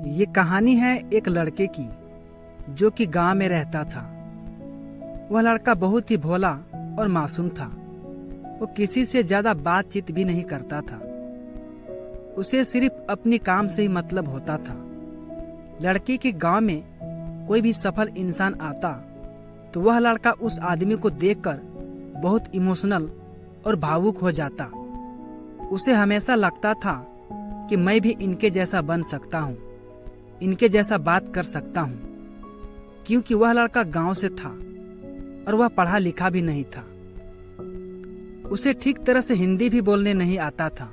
ये कहानी है एक लड़के की जो कि गांव में रहता था। वह लड़का बहुत ही भोला और मासूम था। वो किसी से ज्यादा बातचीत भी नहीं करता था। उसे सिर्फ अपनी काम से ही मतलब होता था। लड़के के गांव में कोई भी सफल इंसान आता तो वह लड़का उस आदमी को देखकर बहुत इमोशनल और भावुक हो जाता। उसे हमेशा लगता था कि मैं भी इनके जैसा बन सकता हूँ, इनके जैसा बात कर सकता हूँ। क्योंकि वह लड़का गांव से था और वह पढ़ा लिखा भी नहीं था। उसे ठीक तरह से हिंदी भी बोलने नहीं आता था।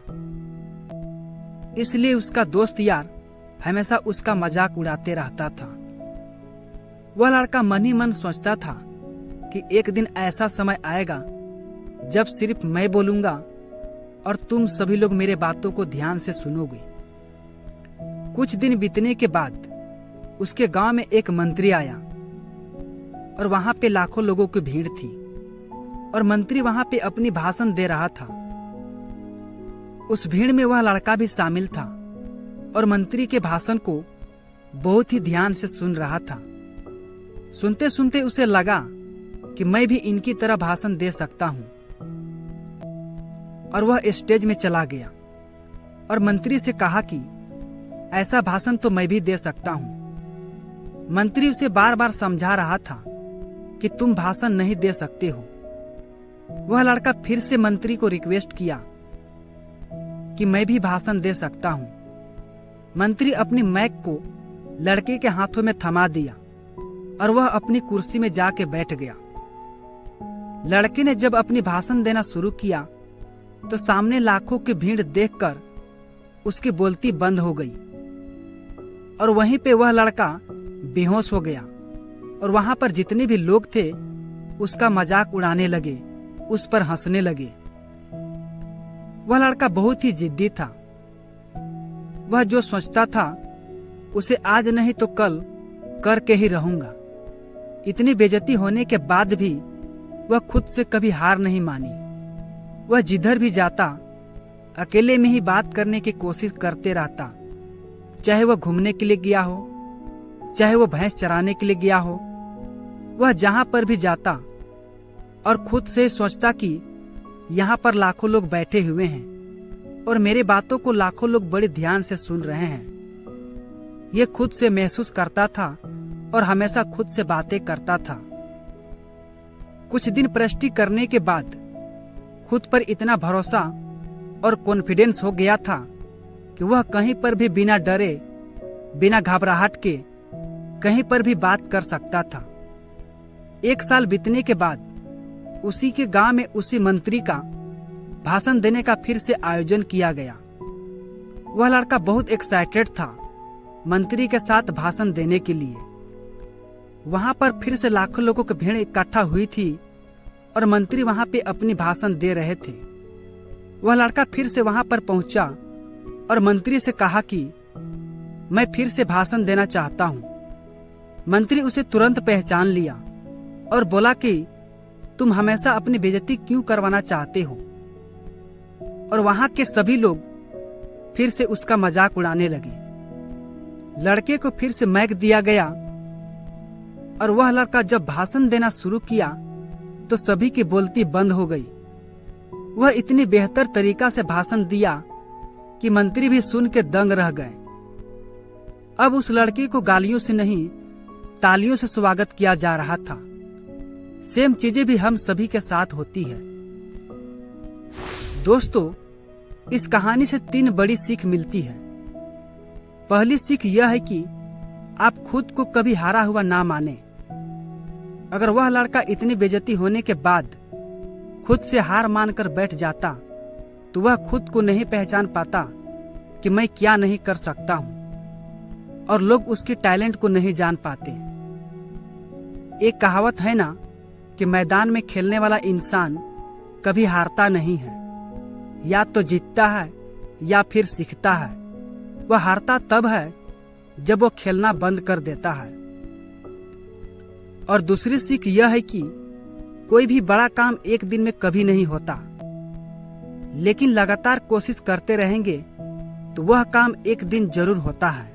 इसलिए उसका दोस्त यार हमेशा उसका मजाक उड़ाते रहता था। वह लड़का मन ही मन सोचता था कि एक दिन ऐसा समय आएगा जब सिर्फ मैं बोलूंगा और तुम सभी लोग मेरे बातों को ध्यान से सुनोगे। कुछ दिन बीतने के बाद उसके गांव में एक मंत्री आया और वहां पे लाखों लोगों की भीड़ थी और मंत्री वहां पे अपनी भाषण दे रहा था। उस भीड़ में वह लड़का भी शामिल था और मंत्री के भाषण को बहुत ही ध्यान से सुन रहा था। सुनते सुनते उसे लगा कि मैं भी इनकी तरह भाषण दे सकता हूं और वह स्टेज में चला गया और मंत्री से कहा कि ऐसा भाषण तो मैं भी दे सकता हूं। मंत्री उसे बार बार समझा रहा था कि तुम भाषण नहीं दे सकते हो। वह लड़का फिर से मंत्री को रिक्वेस्ट किया कि मैं भी भाषण दे सकता हूं। मंत्री अपनी माइक को लड़के के हाथों में थमा दिया और वह अपनी कुर्सी में जाके बैठ गया। लड़के ने जब अपनी भाषण देना शुरू किया तो सामने लाखों की भीड़ देखकर उसकी बोलती बंद हो गई और वहीं पे वह लड़का बेहोश हो गया और वहां पर जितने भी लोग थे उसका मजाक उड़ाने लगे, उस पर हंसने लगे। वह लड़का बहुत ही जिद्दी था। वह जो सोचता था उसे आज नहीं तो कल करके ही रहूंगा। इतनी बेइज्जती होने के बाद भी वह खुद से कभी हार नहीं मानी। वह जिधर भी जाता अकेले में ही बात करने की कोशिश करते रहता। चाहे वह घूमने के लिए गया हो, चाहे वह भैंस चराने के लिए गया हो, वह जहां पर भी जाता और खुद से सोचता कि यहाँ पर लाखों लोग बैठे हुए हैं और मेरे बातों को लाखों लोग बड़े ध्यान से सुन रहे हैं। ये खुद से महसूस करता था और हमेशा खुद से बातें करता था। कुछ दिन प्रैक्टिस करने के बाद खुद पर इतना भरोसा और कॉन्फिडेंस हो गया था कि वह कहीं पर भी बिना डरे, बिना घबराहट के कहीं पर भी बात कर सकता था। एक साल बीतने के बाद उसी के गांव में उसी मंत्री का भाषण देने का फिर से आयोजन किया गया। वह लड़का बहुत एक्साइटेड था मंत्री के साथ भाषण देने के लिए। वहां पर फिर से लाखों लोगों की भीड़ इकट्ठा हुई थी और मंत्री वहां पे अपनी भाषण दे रहे थे। वह लड़का फिर से वहां पर पहुंचा और मंत्री से कहा कि मैं फिर से भाषण देना चाहता हूं। मंत्री उसे तुरंत पहचान लिया और बोला कि तुम हमेशा अपनी बेइज्जती क्यों करवाना चाहते हो। और वहां के सभी लोग फिर से उसका मजाक उड़ाने लगे। लड़के को फिर से माइक दिया गया और वह लड़का जब भाषण देना शुरू किया तो सभी की बोलती बंद हो गई। वह इतनी बेहतर तरीका से भाषण दिया कि मंत्री भी सुन के दंग रह गए। अब उस लड़के को गालियों से नहीं तालियों से स्वागत किया जा रहा था। सेम चीजें भी हम सभी के साथ होती है। दोस्तों, इस कहानी से 3 बड़ी सीख मिलती है। पहली सीख यह है कि आप खुद को कभी हारा हुआ ना माने। अगर वह लड़का इतनी बेइज्जती होने के बाद खुद से हार मानकर बैठ जाता तो वह खुद को नहीं पहचान पाता कि मैं क्या नहीं कर सकता हूं और लोग उसके टैलेंट को नहीं जान पाते। एक कहावत है ना कि मैदान में खेलने वाला इंसान कभी हारता नहीं है, या तो जीतता है या फिर सीखता है। वह हारता तब है जब वो खेलना बंद कर देता है। और दूसरी सीख यह है कि कोई भी बड़ा काम एक दिन में कभी नहीं होता, लेकिन लगातार कोशिश करते रहेंगे तो वह काम एक दिन जरूर होता है।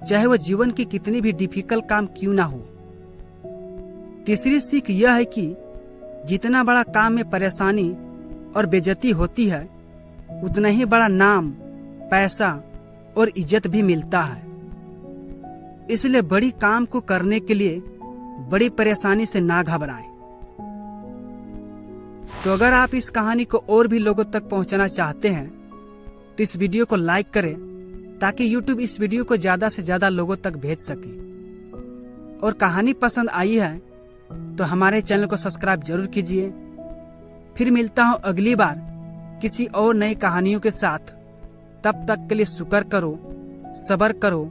चाहे वो जीवन की कितनी भी डिफिकल्ट काम क्यों ना हो। तीसरी सीख यह है कि जितना बड़ा काम में परेशानी और बेइज्जती होती है, उतना ही बड़ा नाम, पैसा और इज्जत भी मिलता है। इसलिए बड़ी काम को करने के लिए बड़ी परेशानी से ना घबराएं। तो अगर आप इस कहानी को और भी लोगों तक पहुंचाना चाहते हैं तो इस वीडियो को लाइक करें, ताकि YouTube इस वीडियो को ज्यादा से ज्यादा लोगों तक भेज सके। और कहानी पसंद आई है तो हमारे चैनल को सब्सक्राइब जरूर कीजिए। फिर मिलता हूं अगली बार किसी और नई कहानियों के साथ। तब तक के लिए शुक्र करो, सब्र करो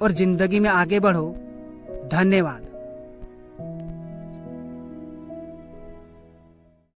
और जिंदगी में आगे बढ़ो। धन्यवाद।